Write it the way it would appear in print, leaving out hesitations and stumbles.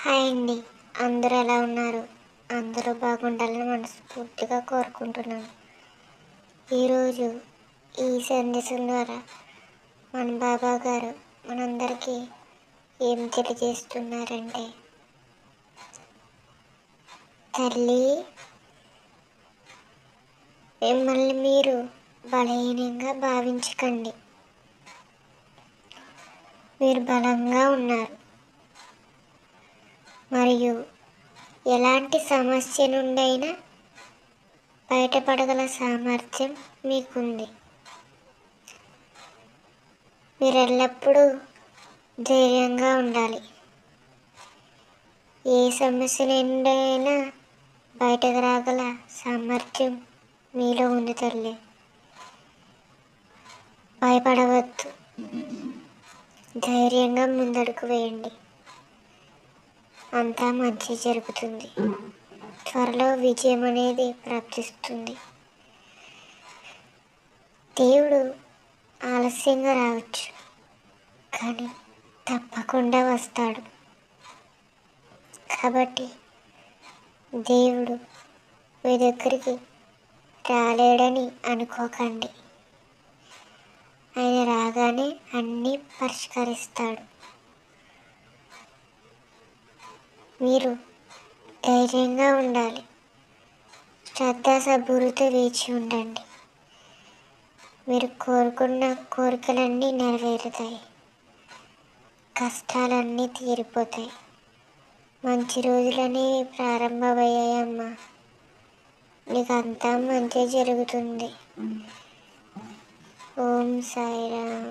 Hi అండి. అందరూ ఎలా ఉన్నారు? అందరూ బాగుండాలని మనస్ఫూర్తిగా కోరుకుంటున్నాను. ఈరోజు ఈ సందేశం ద్వారా మన బాబా గారు మనందరికీ ఏం తెలియజేస్తున్నారంటే, తల్లి, మిమ్మల్ని మీరు బలహీనంగా భావించకండి. మీరు బలంగా ఉన్నారు మరియు ఎలాంటి సమస్య నుండైనా బయటపడగల సామర్థ్యం మీకుంది. మీరు ఎల్లప్పుడూ ధైర్యంగా ఉండాలి. ఏ సమస్య నుండైనా బయటకు రాగల సామర్థ్యం మీలో ఉంది తల్లి. భయపడవద్దు, ధైర్యంగా ముందడుగు వేయండి. అంతా మంచి జరుగుతుంది. త్వరలో విజయం అనేది ప్రాప్తిస్తుంది. దేవుడు ఆలస్యంగా రావచ్చు, కానీ తప్పకుండా వస్తాడు. కాబట్టి దేవుడు మీ దగ్గరికి రాలేడని అనుకోకండి. ఆయన రాగానే అన్నీ పరిష్కరిస్తాడు. మీరు ధైర్యంగా ఉండాలి. శ్రద్ధాసబురితో వేచి ఉండండి. మీరు కోరుకున్న కోరికలన్నీ నెరవేరుతాయి. కష్టాలన్నీ తీరిపోతాయి. మంచి రోజులని ప్రారంభమయ్యాయమ్మా. నీకు అంతా మంచి జరుగుతుంది. ఓం సాయిరామ్.